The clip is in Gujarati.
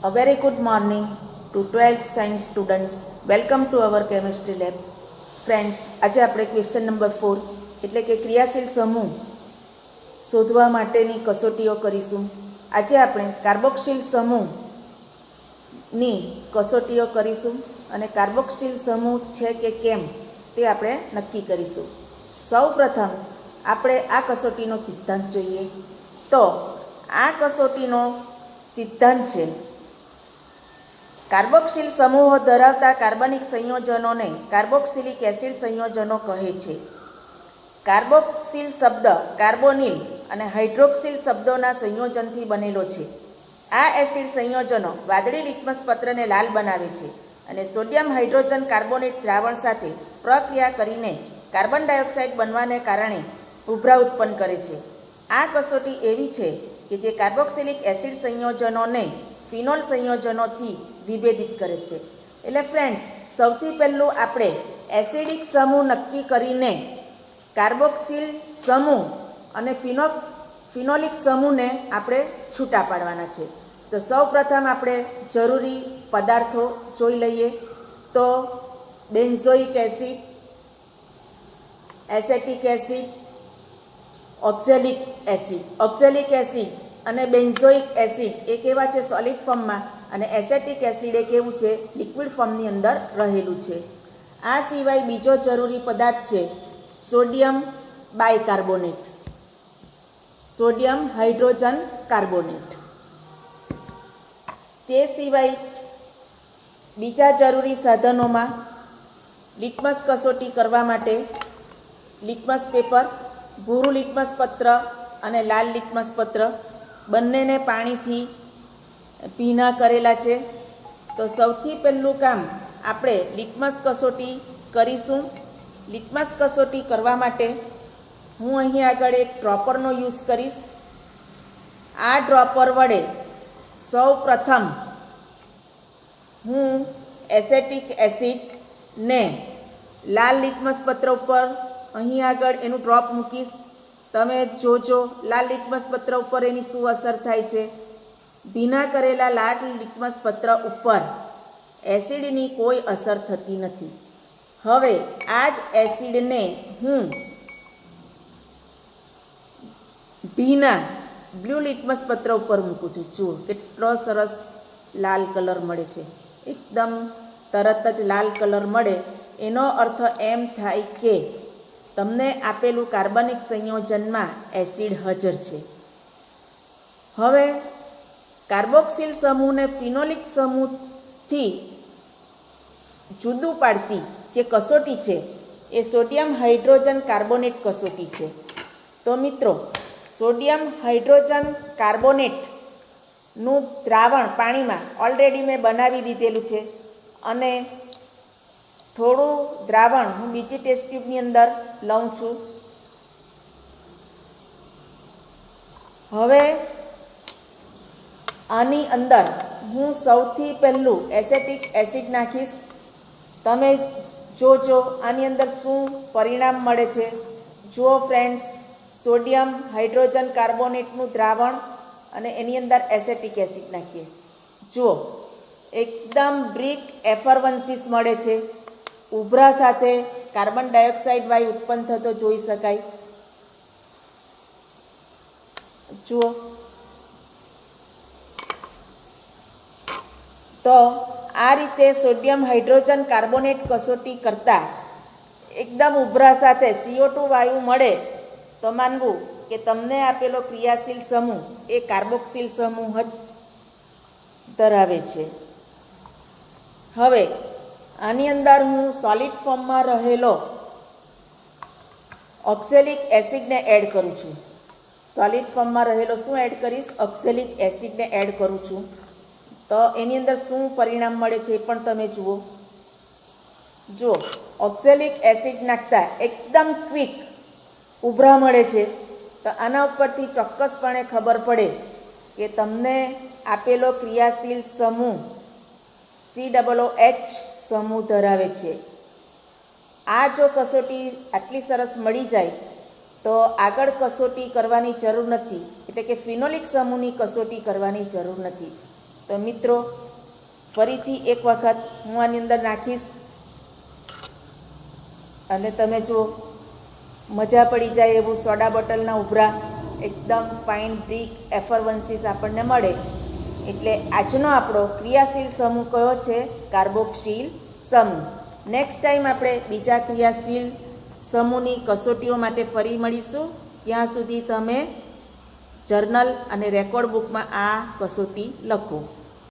A very good morning to 12th science students. Welcome to our chemistry lab. Friends, આજે આપણે ક્વેશ્ચન નંબર 4 એટલે કે ક્રિયાશીલ સમૂહ શોધવા માટેની કસોટીઓ કરીશું. આજે આપણે કાર્બોક્સિલ સમૂહની કસોટીઓ કરીશું અને કાર્બોક્સિલ સમૂહ છે કે કેમ તે આપણે નક્કી કરીશું. સૌપ્રથમ આપણે આ કસોટીનો સિદ્ધાંત જોઈએ. તો આ કસોટીનો સિદ્ધાંત છે કાર્બોક્સિલ સમૂહો ધરાવતા કાર્બનિક સંયોજનોને કાર્બોક્સિલિક એસિડ સંયોજનો કહે છે. કાર્બોક્સિલ શબ્દ કાર્બોનિલ અને હાઇડ્રોક્સિલ શબ્દોના સંયોજનથી બનેલો છે. આ એસિડ સંયોજનો વાદળી લિટમસ પત્રને લાલ બનાવે છે અને સોડિયમ હાઇડ્રોજન કાર્બોનેટ દ્રાવણ સાથે પ્રક્રિયા કરીને કાર્બન ડાયોક્સાઇડ બનવાને કારણે ઉભરા ઉત્પન્ન કરે છે. આ કસોટી એવી છે કે જે કાર્બોક્સિલિક એસિડ સંયોજનોને ફિનોલ સંયોજનોથી વિભેદિત કરે છે. એટલે ફ્રેન્ડ્સ, સૌથી પહેલું આપણે એસિડિક સમૂહ નક્કી કરીને કાર્બોક્સિલ સમૂહ અને ફિનોલિક સમૂહને આપણે છૂટા પાડવાના છે. તો સૌપ્રથમ આપણે જરૂરી પદાર્થો જોઈ લઈએ. તો benzoic acid, acetic acid, oxalic acid અને બેન્ઝોઇક એસિડ એ કેવા છે? સોલિડ ફોર્મમાં, અને એસેટિક એસિડ એ કેવું છે? લિક્વિડ ફોર્મની અંદર રહેલું છે. આ સિવાય બીજો જરૂરી પદાર્થ છે sodium bicarbonate, sodium hydrogen carbonate. તે સિવાય બીજા જરૂરી સાધનોમાં લિટમસ કસોટી કરવા માટે લિટમસ પેપર, ભૂરું લિટમસ પત્ર અને લાલ લિટમસ પત્ર બંનેને પાણીથી ભીના કરેલા છે. તો સૌથી પહેલું કામ આપણે લિટમસ કસોટી કરીશું. લિટમસ કસોટી કરવા માટે હું અહીં આગળ એક ડ્રોપરનો યુઝ કરીશ. આ ડ્રોપર વડે સૌ પ્રથમ હું એસેટિક એસિડને લાલ લિટમસ પત્ર ઉપર અહીં આગળ એનું ડ્રોપ મૂકીશ. તમે જોજો લાલ લિટમસ પત્ર ઉપર એની શું અસર થાય છે. ભીના કરેલા લાલ લિટમસ પત્ર ઉપર એસિડની કોઈ અસર થતી નથી. હવે આ જ એસિડને હું ભીના બ્લુ લિટમસ પત્ર ઉપર મૂકું છું. જુઓ કેટલો સરસ લાલ કલર મળે છે. એકદમ તરત જ લાલ કલર મળે એનો અર્થ એમ થાય કે તમને આપેલું કાર્બનિક સંયોજનમાં એસિડ હાજર છે. હવે કાર્બોક્સિલ સમૂહને ફિનોલિક સમૂહથી જુદું પાડતી જે કસોટી છે એ સોડિયમ હાઇડ્રોજન કાર્બોનેટ કસોટી છે. તો મિત્રો, સોડિયમ હાઇડ્રોજન કાર્બોનેટનું દ્રાવણ પાણીમાં ઓલરેડી મેં બનાવી દીધેલું છે અને થોડું દ્રાવણ હું બીજી ટેસ્ટ ટ્યુબની અંદર લઉં છું. હવે આની અંદર હું સૌથી પહેલું એસેટિક એસિડ નાખીશ. તમે જોજો આની અંદર શું પરિણામ મળે છે. જુઓ ફ્રેન્ડ્સ, સોડિયમ હાઇડ્રોજન કાર્બોનેટનું દ્રાવણ અને એની અંદર એસેટિક એસિડ નાખીએ. જુઓ એકદમ બ્રિક એફરવન્સીસ મળે છે. ઉભરા સાથે કાર્બન ડાયોક્સાઇડ વાયુ ઉત્પન્ન થતો જોઈ શકાય. જુઓ તો આ રીતે સોડિયમ હાઇડ્રોજન કાર્બોનેટ કસોટી કરતાં એકદમ ઉભરા સાથે CO2 વાયુ મળે તો માનવું કે તમને આપેલો ક્રિયાશીલ સમૂહ એ કાર્બોક્સિલ સમૂહ જ ધરાવે છે. હવે આની અંદર હું સોલિડ ફોર્મમાં રહેલો ઓક્ઝેલિક એસિડને એડ કરું છું. સોલિડ ફોર્મમાં રહેલો શું એડ કરીશ? ઓક્ઝેલિક એસિડને એડ કરું છું. તો એની અંદર શું પરિણામ મળે છે એ પણ તમે જુઓ. જુઓ, ઓક્ઝેલિક એસિડ નાખતા એકદમ ક્વિક ઉભરા મળે છે. તો આના ઉપરથી ચોક્કસપણે ખબર પડે કે તમને આપેલો ક્રિયાશીલ સમૂહ COOH સમૂહ ધરાવે છે. આ જો કસોટી આટલી સરસ મળી જાય તો આગળ કસોટી કરવાની જરૂર નથી. એટલે કે ફિનોલિક સમૂહની કસોટી કરવાની જરૂર નથી. તો મિત્રો ફરીથી એક વખત હું આની અંદર નાખીશ અને તમે જો મજા પડી જાય એવું સોડા બોટલના ઉભરા એકદમ ફાઇન બ્રિક એફરવન્સીસ આપણને મળે. એટલે આજનો આપણો ક્રિયાશીલ સમૂહ કયો છે? કાર્બોક્સિલ સમૂહ. નેક્સ્ટ ટાઈમ આપણે બીજા ક્રિયાશીલ સમૂહની કસોટીઓ માટે ફરી મળીશું. ત્યાં સુધી તમે જર્નલ અને રેકોર્ડ બુકમાં આ કસોટી લખો.